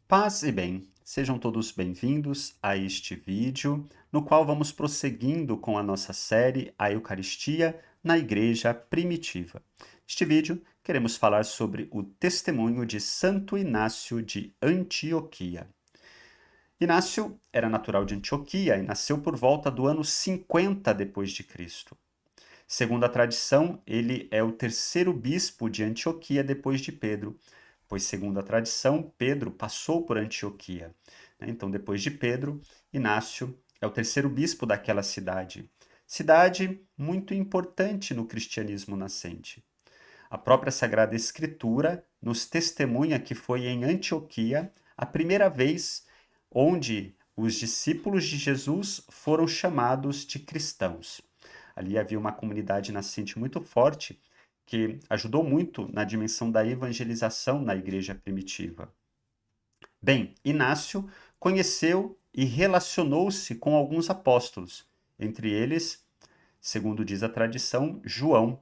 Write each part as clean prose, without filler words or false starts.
Paz e bem, sejam todos bem-vindos a este vídeo, no qual vamos prosseguindo com a nossa série A Eucaristia na Igreja Primitiva. Neste vídeo, queremos falar sobre o testemunho de Santo Inácio de Antioquia. Inácio era natural de Antioquia e nasceu por volta do ano 50 depois de Cristo. Segundo a tradição, ele é o terceiro bispo de Antioquia depois de Pedro, pois, segundo a tradição, Pedro passou por Antioquia. Então, depois de Pedro, Inácio é o terceiro bispo daquela cidade. Cidade muito importante no cristianismo nascente. A própria Sagrada Escritura nos testemunha que foi em Antioquia a primeira vez onde os discípulos de Jesus foram chamados de cristãos. Ali havia uma comunidade nascente muito forte que ajudou muito na dimensão da evangelização na igreja primitiva. Bem, Inácio conheceu e relacionou-se com alguns apóstolos, entre eles, segundo diz a tradição, João,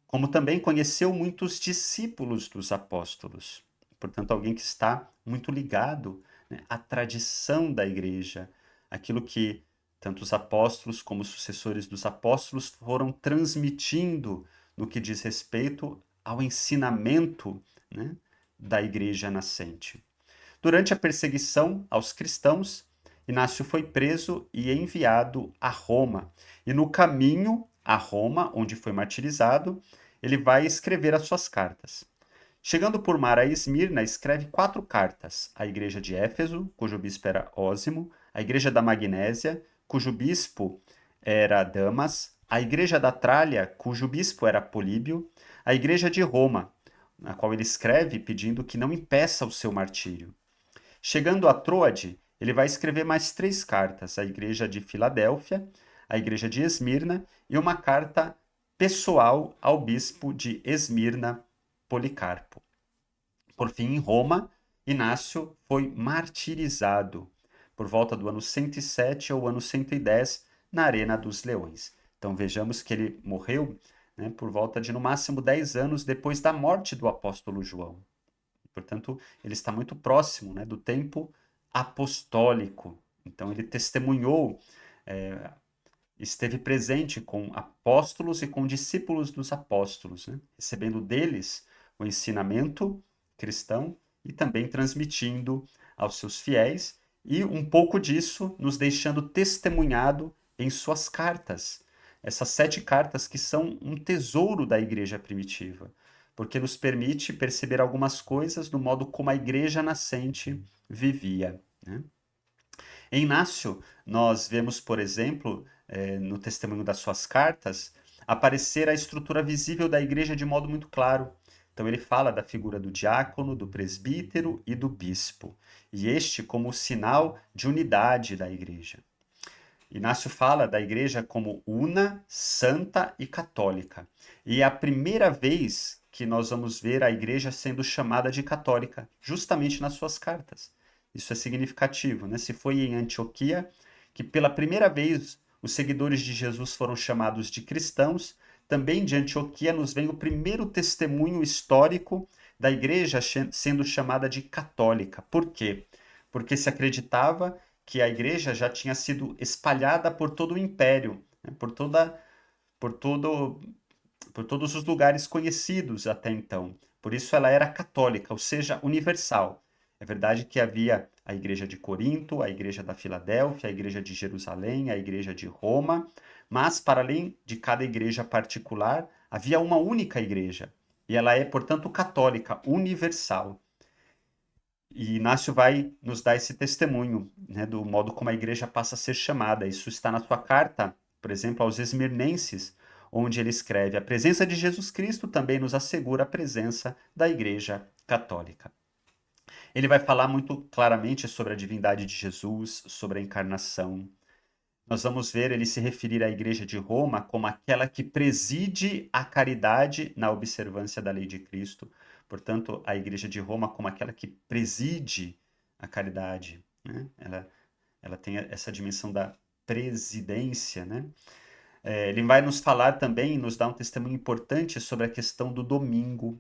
como também conheceu muitos discípulos dos apóstolos. Portanto, alguém que está muito ligado, né, à tradição da igreja, aquilo que tanto os apóstolos como os sucessores dos apóstolos foram transmitindo no que diz respeito ao ensinamento, né, da igreja nascente. Durante a perseguição aos cristãos, Inácio foi preso e enviado a Roma. E no caminho a Roma, onde foi martirizado, ele vai escrever as suas cartas. Chegando por mar a Esmirna, escreve 4 cartas à igreja de Éfeso, cujo bispo era Ósimo, à igreja da Magnésia, cujo bispo era Damas, à igreja da Trália, cujo bispo era Políbio, à igreja de Roma, na qual ele escreve pedindo que não impeça o seu martírio. Chegando a Troade, ele vai escrever mais 3 cartas à igreja de Filadélfia, à igreja de Esmirna e uma carta pessoal ao bispo de Esmirna, Policarpo. Por fim, em Roma, Inácio foi martirizado por volta do ano 107 ao ano 110 na Arena dos Leões. Então vejamos que ele morreu, né, por volta de no máximo 10 anos depois da morte do apóstolo João. Portanto, ele está muito próximo, né, do tempo apostólico. Então, ele testemunhou, é, esteve presente com apóstolos e com discípulos dos apóstolos, né, recebendo deles o ensinamento cristão e também transmitindo aos seus fiéis, e um pouco disso nos deixando testemunhado em suas cartas. Essas 7 cartas que são um tesouro da igreja primitiva, porque nos permite perceber algumas coisas do modo como a igreja nascente vivia, né? Em Inácio, nós vemos, por exemplo, no testemunho das suas cartas, aparecer a estrutura visível da igreja de modo muito claro. Então, ele fala da figura do diácono, do presbítero e do bispo, e este como sinal de unidade da igreja. Inácio fala da igreja como una, santa e católica. E é a primeira vez que nós vamos ver a igreja sendo chamada de católica, justamente nas suas cartas. Isso é significativo, né? Se foi em Antioquia que pela primeira vez os seguidores de Jesus foram chamados de cristãos, também de Antioquia nos vem o primeiro testemunho histórico da igreja sendo chamada de católica. Por quê? Porque se acreditava que a igreja já tinha sido espalhada por todo o império, né? Por todo, por todos os lugares conhecidos até então. Por isso ela era católica, ou seja, universal. É verdade que havia a igreja de Corinto, a igreja da Filadélfia, a igreja de Jerusalém, a igreja de Roma, mas para além de cada igreja particular, havia uma única igreja. E ela é, portanto, católica, universal. E Inácio vai nos dar esse testemunho, né, do modo como a igreja passa a ser chamada. Isso está na sua carta, por exemplo, aos Esmirnenses, onde ele escreve: A presença de Jesus Cristo também nos assegura a presença da Igreja Católica. Ele vai falar muito claramente sobre a divindade de Jesus, sobre a encarnação. Nós vamos ver ele se referir à Igreja de Roma como aquela que preside a caridade na observância da lei de Cristo. Portanto, a Igreja de Roma como aquela que preside a caridade, né? Ela tem essa dimensão da presidência, né? Ele vai nos falar também, nos dar um testemunho importante sobre a questão do domingo.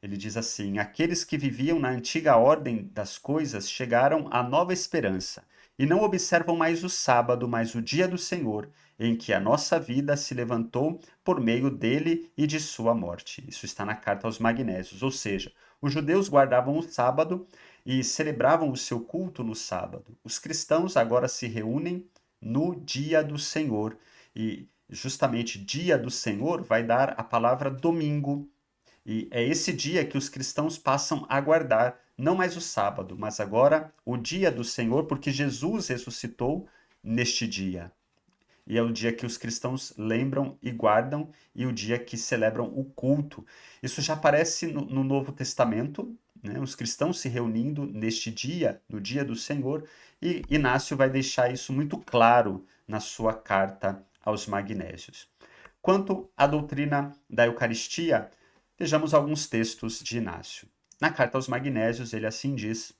Ele diz assim: aqueles que viviam na antiga ordem das coisas chegaram à nova esperança e não observam mais o sábado, mas o dia do Senhor, em que a nossa vida se levantou por meio dele e de sua morte. Isso está na carta aos Magnésios, ou seja, os judeus guardavam o sábado e celebravam o seu culto no sábado. Os cristãos agora se reúnem no dia do Senhor e justamente dia do Senhor vai dar a palavra domingo. E é esse dia que os cristãos passam a guardar, não mais o sábado, mas agora o dia do Senhor, porque Jesus ressuscitou neste dia. E é o dia que os cristãos lembram e guardam, e o dia que celebram o culto. Isso já aparece no Novo Testamento, né? Os cristãos se reunindo neste dia, no dia do Senhor, e Inácio vai deixar isso muito claro na sua carta aos Magnésios. Quanto à doutrina da Eucaristia, vejamos alguns textos de Inácio. Na carta aos Magnésios, ele assim diz: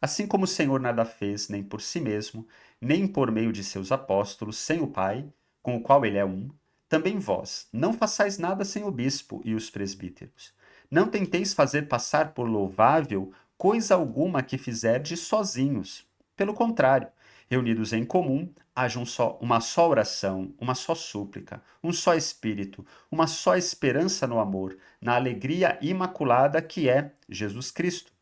assim como o Senhor nada fez nem por si mesmo, nem por meio de seus apóstolos, sem o Pai, com o qual ele é um, também vós não façais nada sem o bispo e os presbíteros. Não tenteis fazer passar por louvável coisa alguma que fizerdes sozinhos. Pelo contrário, reunidos em comum, haja uma só oração, uma só súplica, um só espírito, uma só esperança no amor, na alegria imaculada que é Jesus Cristo.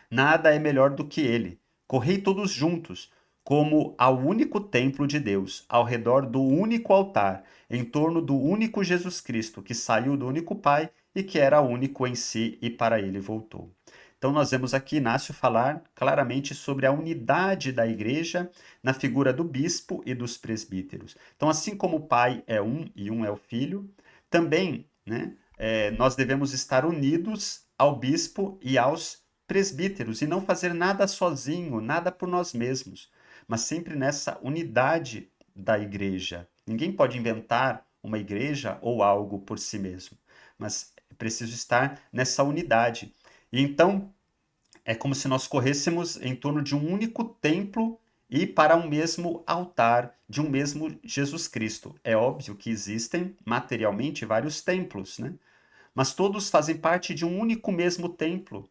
Nada é melhor do que ele. Correi todos juntos, como ao único templo de Deus, ao redor do único altar, em torno do único Jesus Cristo, que saiu do único Pai e que era único em si e para ele voltou. Então, nós vemos aqui Inácio falar claramente sobre a unidade da igreja na figura do bispo e dos presbíteros. Então, assim como o Pai é um e um é o Filho, também, né, nós devemos estar unidos ao bispo e aos presbíteros e não fazer nada sozinho, nada por nós mesmos, mas sempre nessa unidade da igreja. Ninguém pode inventar uma igreja ou algo por si mesmo, mas é preciso estar nessa unidade. E então, é como se nós corrêssemos em torno de um único templo e para um mesmo altar de um mesmo Jesus Cristo. É óbvio que existem materialmente vários templos, né? Mas todos fazem parte de um único mesmo templo,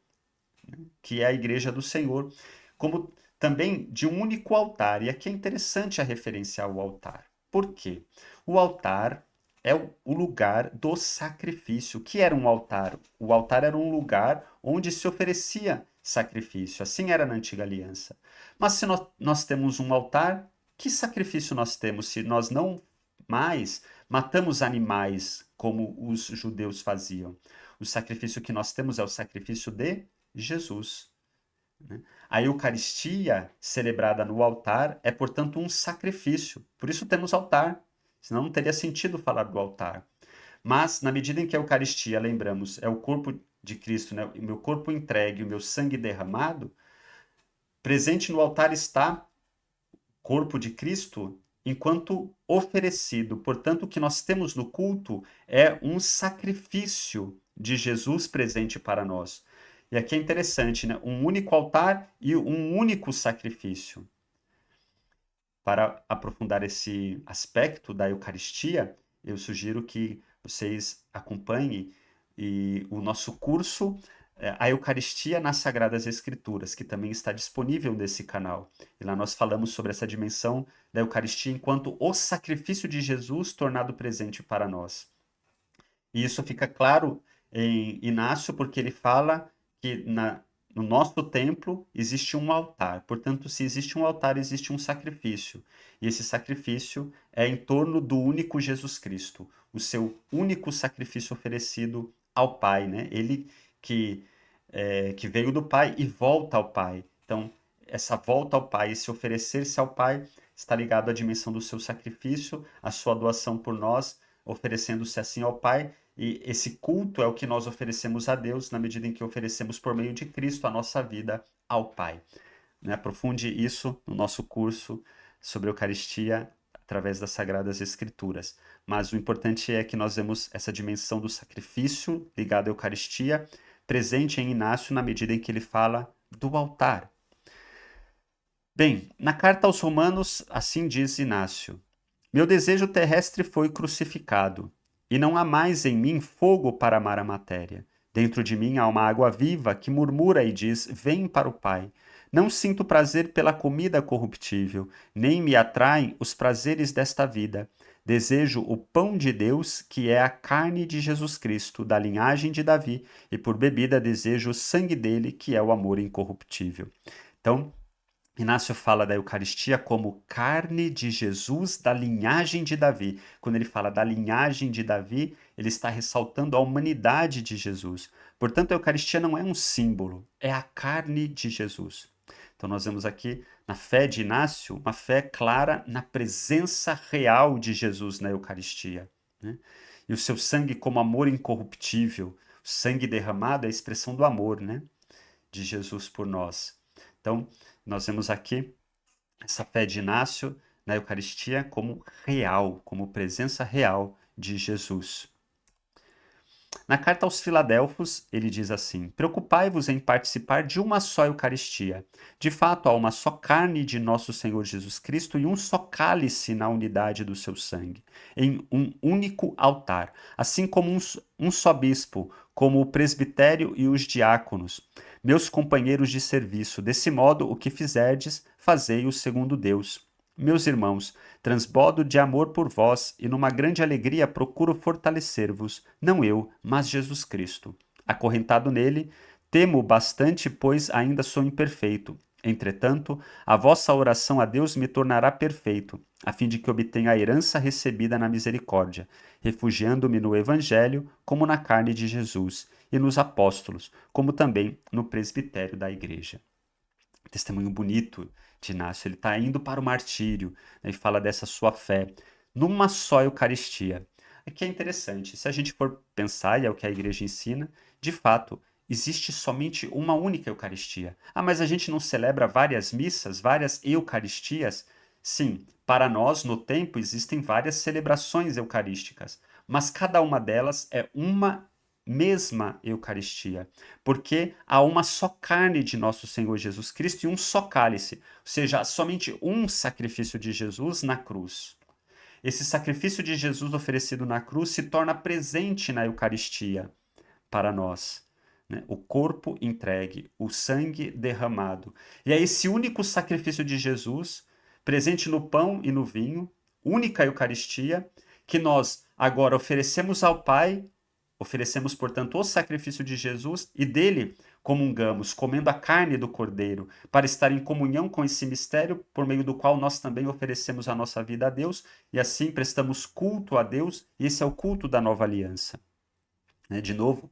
que é a Igreja do Senhor, como também de um único altar. E aqui é interessante a referência ao altar. Por quê? O altar é o lugar do sacrifício. O que era um altar? O altar era um lugar onde se oferecia sacrifício. Assim era na antiga aliança. Mas se nós temos um altar, que sacrifício nós temos se nós não mais matamos animais como os judeus faziam? O sacrifício que nós temos é o sacrifício de Jesus, né? A Eucaristia celebrada no altar é, portanto, um sacrifício. Por isso temos altar, senão não teria sentido falar do altar. Mas, na medida em que a Eucaristia, lembramos, é o corpo de Cristo, né? O meu corpo entregue, o meu sangue derramado, presente no altar está o corpo de Cristo enquanto oferecido. Portanto, o que nós temos no culto é um sacrifício de Jesus presente para nós. E aqui é interessante, né? Um único altar e um único sacrifício. Para aprofundar esse aspecto da Eucaristia, eu sugiro que vocês acompanhem o nosso curso A Eucaristia nas Sagradas Escrituras, que também está disponível nesse canal. E lá nós falamos sobre essa dimensão da Eucaristia enquanto o sacrifício de Jesus tornado presente para nós. E isso fica claro em Inácio, porque ele fala que no nosso templo existe um altar. Portanto, se existe um altar, existe um sacrifício. E esse sacrifício é em torno do único Jesus Cristo, o seu único sacrifício oferecido ao Pai, né? Ele que veio do Pai e volta ao Pai. Então, essa volta ao Pai, esse oferecer-se ao Pai, está ligado à dimensão do seu sacrifício, à sua doação por nós, oferecendo-se assim ao Pai. E esse culto é o que nós oferecemos a Deus na medida em que oferecemos por meio de Cristo a nossa vida ao Pai. Né? Aprofunde isso no nosso curso sobre Eucaristia através das Sagradas Escrituras. Mas o importante é que nós vemos essa dimensão do sacrifício ligado à Eucaristia presente em Inácio na medida em que ele fala do altar. Bem, na carta aos Romanos, assim diz Inácio: meu desejo terrestre foi crucificado, e não há mais em mim fogo para amar a matéria. Dentro de mim há uma água viva que murmura e diz: Vem para o Pai. Não sinto prazer pela comida corruptível, nem me atraem os prazeres desta vida. Desejo o pão de Deus, que é a carne de Jesus Cristo, da linhagem de Davi, e por bebida desejo o sangue dele, que é o amor incorruptível. Então, Inácio fala da Eucaristia como carne de Jesus da linhagem de Davi. Quando ele fala da linhagem de Davi, ele está ressaltando a humanidade de Jesus. Portanto, a Eucaristia não é um símbolo, é a carne de Jesus. Então, nós vemos aqui na fé de Inácio uma fé clara na presença real de Jesus na Eucaristia, né? E o seu sangue como amor incorruptível. O sangue derramado é a expressão do amor, né, de Jesus por nós. Então, nós vemos aqui essa fé de Inácio na Eucaristia como real, como presença real de Jesus. Na carta aos Filadelfos, ele diz assim: Preocupai-vos em participar de uma só Eucaristia. De fato, há uma só carne de nosso Senhor Jesus Cristo e um só cálice na unidade do seu sangue, em um único altar, assim como um só bispo, como o presbitério e os diáconos, meus companheiros de serviço. Desse modo, o que fizerdes, fazei-o segundo Deus. Meus irmãos, transbordo de amor por vós e numa grande alegria procuro fortalecer-vos, não eu, mas Jesus Cristo. Acorrentado nele, temo bastante, pois ainda sou imperfeito. Entretanto, a vossa oração a Deus me tornará perfeito, a fim de que obtenha a herança recebida na misericórdia, refugiando-me no Evangelho, como na carne de Jesus, e nos apóstolos, como também no presbitério da Igreja. Testemunho bonito de Inácio. Ele está indo para o martírio, né, e fala dessa sua fé numa só Eucaristia. Aqui é interessante, se a gente for pensar, e é o que a igreja ensina, de fato, existe somente uma única Eucaristia. Ah, mas a gente não celebra várias missas, várias Eucaristias? Sim, para nós, no tempo, existem várias celebrações eucarísticas, mas cada uma delas é uma mesma Eucaristia, porque há uma só carne de nosso Senhor Jesus Cristo e um só cálice, ou seja, há somente um sacrifício de Jesus na cruz. Esse sacrifício de Jesus oferecido na cruz se torna presente na Eucaristia para nós, né? O corpo entregue, o sangue derramado. E é esse único sacrifício de Jesus, presente no pão e no vinho, única Eucaristia, que nós agora oferecemos ao Pai. Oferecemos, portanto, o sacrifício de Jesus e dele comungamos, comendo a carne do Cordeiro, para estar em comunhão com esse mistério, por meio do qual nós também oferecemos a nossa vida a Deus e assim prestamos culto a Deus, e esse é o culto da nova aliança. De novo,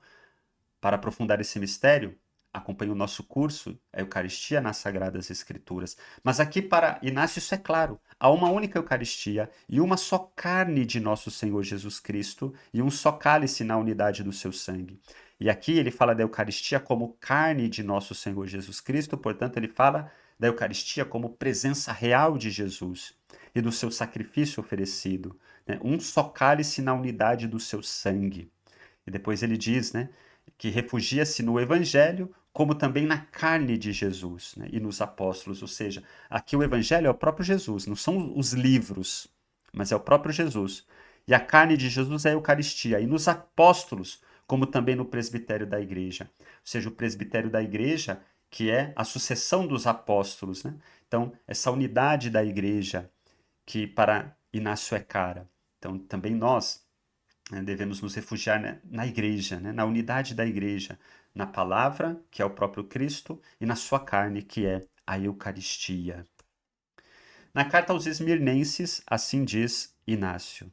para aprofundar esse mistério, acompanhe o nosso curso, a Eucaristia nas Sagradas Escrituras. Mas aqui para Inácio isso é claro. Há uma única Eucaristia e uma só carne de nosso Senhor Jesus Cristo e um só cálice na unidade do seu sangue. E aqui ele fala da Eucaristia como carne de nosso Senhor Jesus Cristo, portanto ele fala da Eucaristia como presença real de Jesus e do seu sacrifício oferecido, né? Um só cálice na unidade do seu sangue. E depois ele diz, né, que refugia-se no Evangelho, como também na carne de Jesus, né, e nos apóstolos. Ou seja, aqui o Evangelho é o próprio Jesus, não são os livros, mas é o próprio Jesus. E a carne de Jesus é a Eucaristia, e nos apóstolos, como também no presbitério da igreja. Ou seja, o presbitério da igreja, que é a sucessão dos apóstolos, né? Então, essa unidade da igreja, que para Inácio é cara. Então, também nós, né, devemos nos refugiar, né, na igreja, né, na unidade da igreja, na palavra, que é o próprio Cristo, e na sua carne, que é a Eucaristia. Na carta aos Esmirnenses, assim diz Inácio: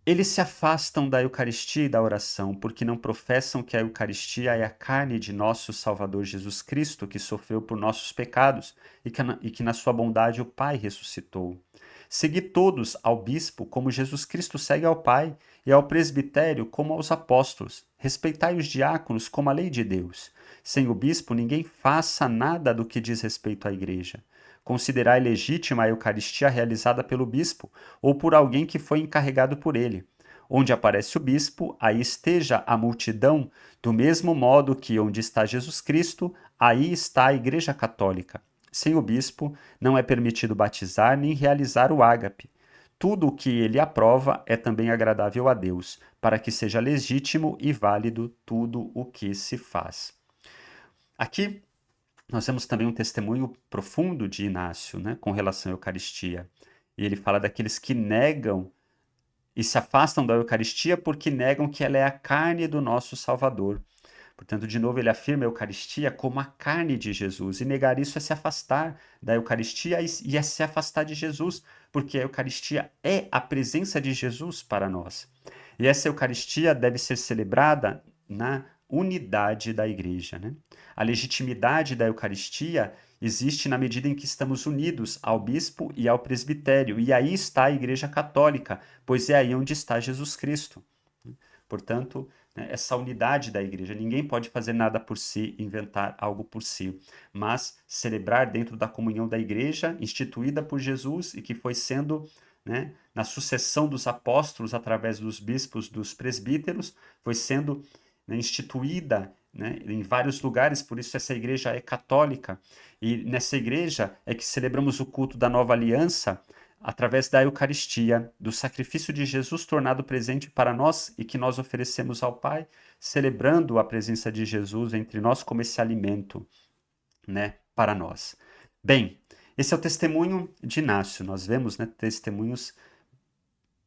Eles se afastam da Eucaristia e da oração, porque não professam que a Eucaristia é a carne de nosso Salvador Jesus Cristo, que sofreu por nossos pecados e que na sua bondade o Pai ressuscitou. Segui todos ao bispo como Jesus Cristo segue ao Pai, e ao presbitério como aos apóstolos. Respeitai os diáconos como a lei de Deus. Sem o bispo, ninguém faça nada do que diz respeito à igreja. Considerai legítima a Eucaristia realizada pelo bispo ou por alguém que foi encarregado por ele. Onde aparece o bispo, aí esteja a multidão, do mesmo modo que onde está Jesus Cristo, aí está a Igreja Católica. Sem o bispo, não é permitido batizar nem realizar o ágape. tudo o que ele aprova é também agradável a Deus, para que seja legítimo e válido tudo o que se faz. Aqui nós temos também um testemunho profundo de Inácio, né, com relação à Eucaristia. E ele fala daqueles que negam e se afastam da Eucaristia porque negam que ela é a carne do nosso Salvador. Portanto, de novo, ele afirma a Eucaristia como a carne de Jesus. E negar isso é se afastar da Eucaristia e é se afastar de Jesus, porque a Eucaristia é a presença de Jesus para nós. E essa Eucaristia deve ser celebrada na unidade da Igreja, né? A legitimidade da Eucaristia existe na medida em que estamos unidos ao bispo e ao presbitério. E aí está a Igreja Católica, pois é aí onde está Jesus Cristo. Portanto, né, essa unidade da igreja, ninguém pode fazer nada por si, inventar algo por si, mas celebrar dentro da comunhão da igreja, instituída por Jesus e que foi sendo, né, na sucessão dos apóstolos, através dos bispos, dos presbíteros, foi sendo, né, instituída, né, em vários lugares, por isso essa igreja é católica. E nessa igreja é que celebramos o culto da nova aliança, através da Eucaristia, do sacrifício de Jesus tornado presente para nós e que nós oferecemos ao Pai, celebrando a presença de Jesus entre nós como esse alimento, né, para nós. Bem, esse é o testemunho de Inácio. Nós vemos, né, testemunhos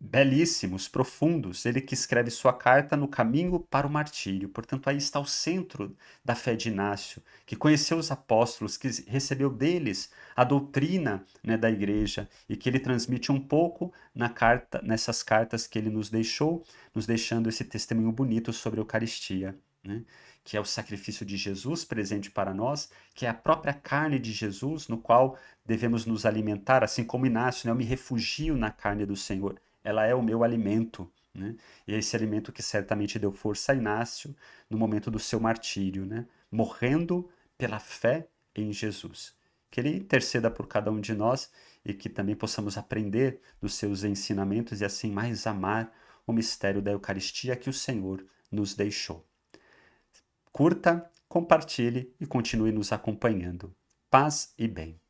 belíssimos, profundos. Ele que escreve sua carta no caminho para o martírio. Portanto, aí está o centro da fé de Inácio, que conheceu os apóstolos, que recebeu deles a doutrina, né, da igreja e que ele transmite um pouco na carta, nessas cartas que ele nos deixou, nos deixando esse testemunho bonito sobre a Eucaristia, né? Que é o sacrifício de Jesus presente para nós, que é a própria carne de Jesus, no qual devemos nos alimentar, assim como Inácio, né? Eu me refugio na carne do Senhor, ela é o meu alimento, né? E é esse alimento que certamente deu força a Inácio no momento do seu martírio, né? Morrendo pela fé em Jesus. Que ele interceda por cada um de nós e que também possamos aprender dos seus ensinamentos e assim mais amar o mistério da Eucaristia que o Senhor nos deixou. Curta, compartilhe e continue nos acompanhando. Paz e bem.